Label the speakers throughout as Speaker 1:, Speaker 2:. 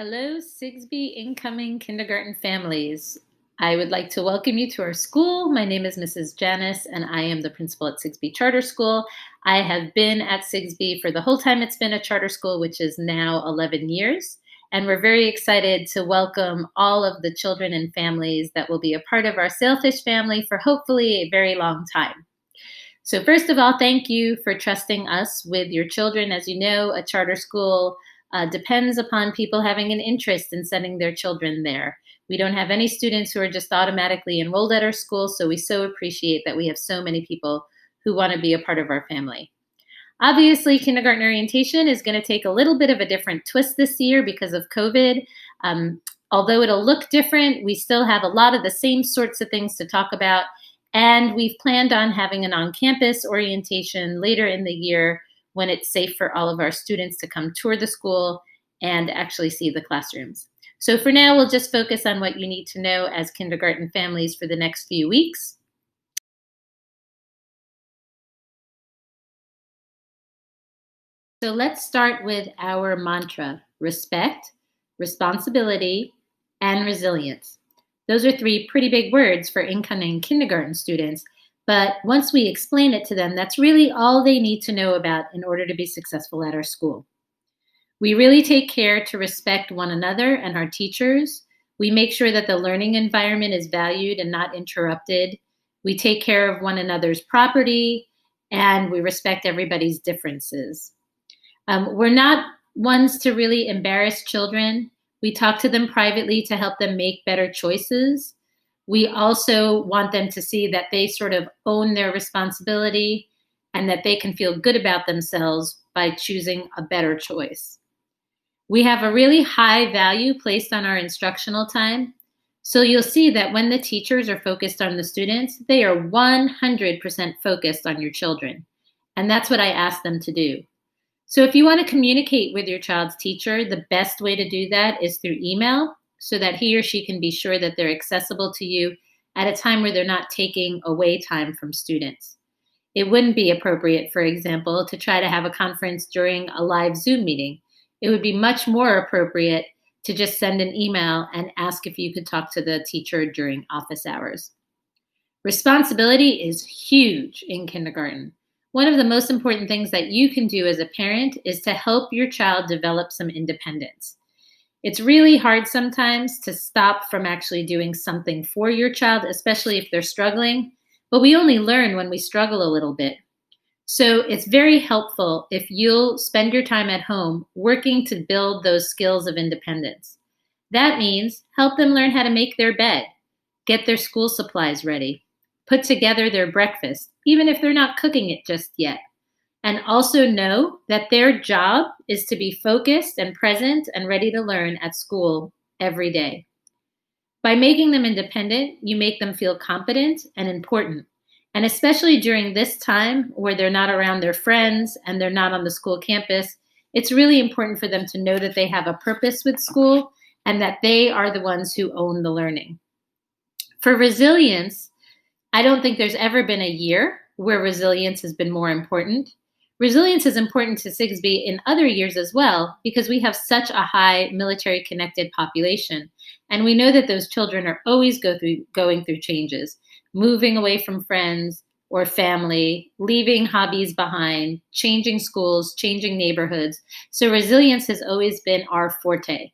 Speaker 1: Hello, Sigsbee incoming kindergarten families. I would like to welcome you to our school. My name is Mrs. Janice, and I am the principal at Sigsbee Charter School. I have been at Sigsbee for the whole time it's been a charter school, which is now 11 years. And we're very excited to welcome all of the children and families that will be a part of our Sailfish family for hopefully a very long time. So first of all, thank you for trusting us with your children. As you know, a charter school depends upon people having an interest in sending their children there. We don't have any students who are just automatically enrolled at our school, so we so appreciate that we have so many people who want to be a part of our family. Obviously, kindergarten orientation is going to take a little bit of a different twist this year because of COVID. Although it'll look different, we still have a lot of the same sorts of things to talk about. And we've planned on having an on-campus orientation later in the year when it's safe for all of our students to come tour the school and actually see the classrooms. So for now, we'll just focus on what you need to know as kindergarten families for the next few weeks. So let's start with our mantra: respect, responsibility, and resilience. Those are three pretty big words for incoming kindergarten students, but once we explain it to them, that's really all they need to know about in order to be successful at our school. We really take care to respect one another and our teachers. We make sure that the learning environment is valued and not interrupted. We take care of one another's property, and we respect everybody's differences. We're not ones to really embarrass children. We talk to them privately to help them make better choices. We also want them to see that they sort of own their responsibility and that they can feel good about themselves by choosing a better choice. We have a really high value placed on our instructional time. So you'll see that when the teachers are focused on the students, they are 100% focused on your children. And that's what I ask them to do. So if you want to communicate with your child's teacher, the best way to do that is through email so that he or she can be sure that they're accessible to you at a time where they're not taking away time from students. It wouldn't be appropriate, for example, to try to have a conference during a live Zoom meeting. It would be much more appropriate to just send an email and ask if you could talk to the teacher during office hours. Responsibility is huge in kindergarten. One of the most important things that you can do as a parent is to help your child develop some independence. It's really hard sometimes to stop from actually doing something for your child, especially if they're struggling, but we only learn when we struggle a little bit. So it's very helpful if you'll spend your time at home working to build those skills of independence. That means help them learn how to make their bed, get their school supplies ready, put together their breakfast, even if they're not cooking it just yet. And also know that their job is to be focused and present and ready to learn at school every day. By making them independent, you make them feel competent and important. And especially during this time where they're not around their friends and they're not on the school campus, it's really important for them to know that they have a purpose with school and that they are the ones who own the learning. For resilience, I don't think there's ever been a year where resilience has been more important. Resilience is important to Sigsbee in other years as well because we have such a high military-connected population. And we know that those children are always going through changes, moving away from friends or family, leaving hobbies behind, changing schools, changing neighborhoods. So resilience has always been our forte.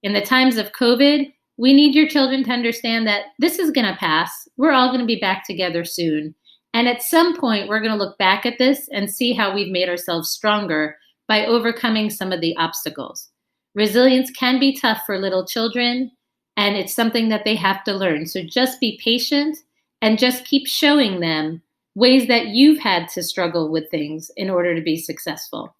Speaker 1: In the times of COVID, we need your children to understand that this is going to pass. We're all going to be back together soon. And at some point, we're going to look back at this and see how we've made ourselves stronger by overcoming some of the obstacles. Resilience can be tough for little children, and it's something that they have to learn. So just be patient and just keep showing them ways that you've had to struggle with things in order to be successful.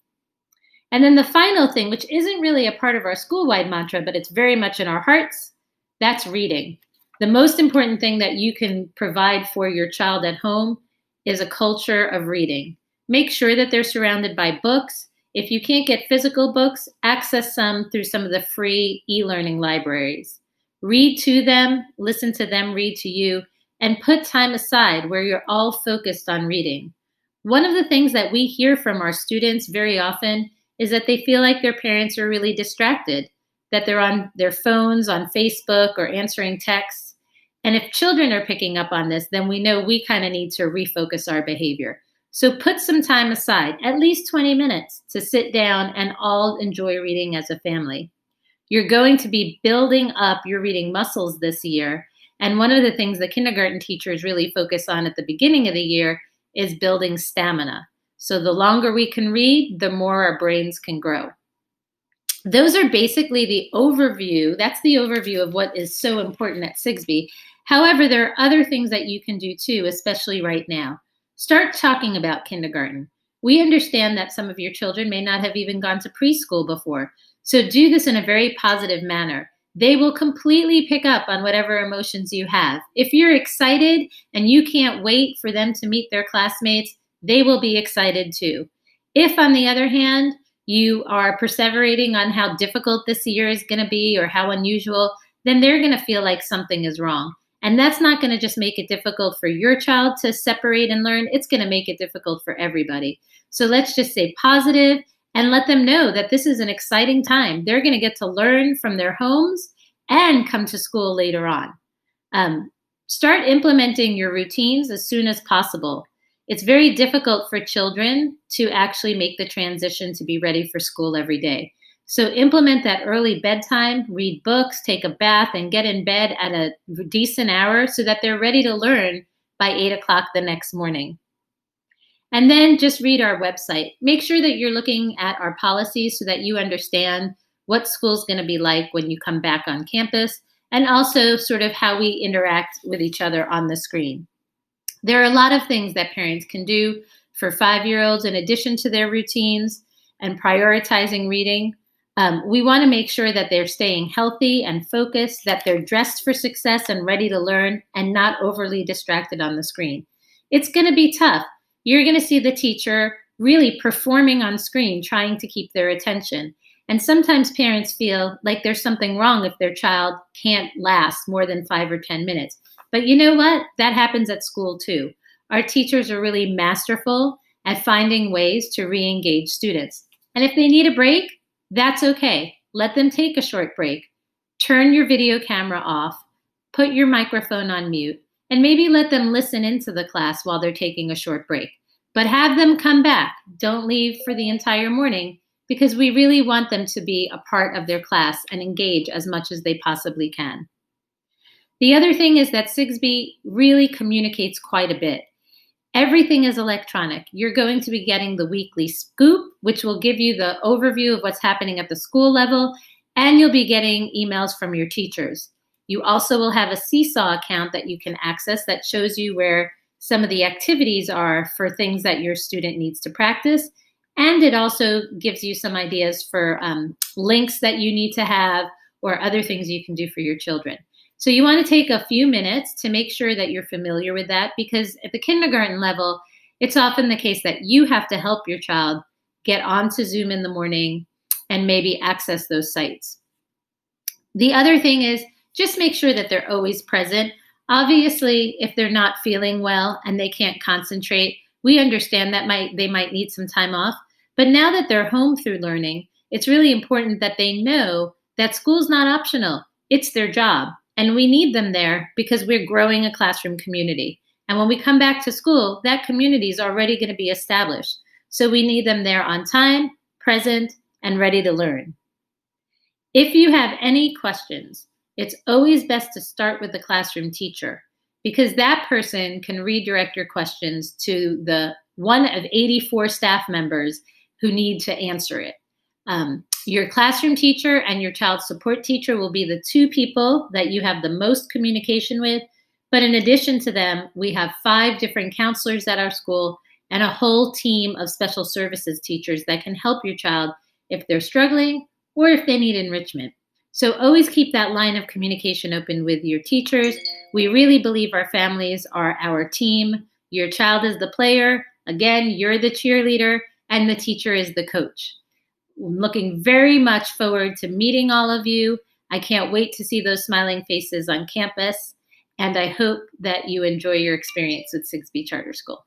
Speaker 1: And then the final thing, which isn't really a part of our school-wide mantra, but it's very much in our hearts, that's reading. The most important thing that you can provide for your child at home is a culture of reading. Make sure that they're surrounded by books. If you can't get physical books, access some through some of the free e-learning libraries. Read to them, listen to them read to you, and put time aside where you're all focused on reading. One of the things that we hear from our students very often is that they feel like their parents are really distracted. that they're on their phones, on Facebook, or answering texts. And if children are picking up on this, then we know we kind of need to refocus our behavior. So put some time aside, at least 20 minutes, to sit down and all enjoy reading as a family. You're going to be building up your reading muscles this year. And one of the things the kindergarten teachers really focus on at the beginning of the year is building stamina. So the longer we can read, the more our brains can grow. Those are basically the overview. That's the overview of what is so important at Sigsbee. However, there are other things that you can do too, especially right now. Start talking about kindergarten. We understand that some of your children may not have even gone to preschool before. So do this in a very positive manner. They will completely pick up on whatever emotions you have. If you're excited and you can't wait for them to meet their classmates, they will be excited too. If, on the other hand, you are perseverating on how difficult this year is going to be or how unusual, then they're going to feel like something is wrong. And that's not going to just make it difficult for your child to separate and learn. It's going to make it difficult for everybody. So let's just stay positive and let them know that this is an exciting time. They're going to get to learn from their homes and come to school later on. Start implementing your routines as soon as possible. It's very difficult for children to actually make the transition to be ready for school every day. So implement that early bedtime, read books, take a bath, and get in bed at a decent hour so that they're ready to learn by 8 o'clock the next morning. And then just read our website. Make sure that you're looking at our policies so that you understand what school's going to be like when you come back on campus, and also sort of how we interact with each other on the screen. There are a lot of things that parents can do for 5-year-olds in addition to their routines and prioritizing reading. We want to make sure that they're staying healthy and focused, that they're dressed for success and ready to learn and not overly distracted on the screen. It's going to be tough. You're going to see the teacher really performing on screen, trying to keep their attention. And sometimes parents feel like there's something wrong if their child can't last more than 5 or 10 minutes. But you know what? That happens at school too. Our teachers are really masterful at finding ways to re-engage students. And if they need a break, that's okay. Let them take a short break. Turn your video camera off, put your microphone on mute, and maybe let them listen into the class while they're taking a short break. But have them come back. Don't leave for the entire morning, because we really want them to be a part of their class and engage as much as they possibly can. The other thing is that Sigsbee really communicates quite a bit. Everything is electronic. You're going to be getting the weekly scoop, which will give you the overview of what's happening at the school level, and you'll be getting emails from your teachers. You also will have a Seesaw account that you can access that shows you where some of the activities are for things that your student needs to practice. And it also gives you some ideas for links that you need to have or other things you can do for your children. So you want to take a few minutes to make sure that you're familiar with that, because at the kindergarten level, it's often the case that you have to help your child get onto Zoom in the morning and maybe access those sites. The other thing is just make sure that they're always present. Obviously, if they're not feeling well and they can't concentrate, we understand that they might need some time off. But now that they're home through learning, it's really important that they know that school's not optional. It's their job. And we need them there because we're growing a classroom community. And when we come back to school, that community is already going to be established. So we need them there on time, present, and ready to learn. If you have any questions, it's always best to start with the classroom teacher, because that person can redirect your questions to the one of 84 staff members who need to answer it. Your classroom teacher and your child support teacher will be the two people that you have the most communication with. But in addition to them, we have 5 different counselors at our school and a whole team of special services teachers that can help your child if they're struggling or if they need enrichment. So always keep that line of communication open with your teachers. We really believe our families are our team. Your child is the player. Again, you're the cheerleader, and the teacher is the coach. I'm looking very much forward to meeting all of you. I can't wait to see those smiling faces on campus, and I hope that you enjoy your experience with Sigsbee Charter School.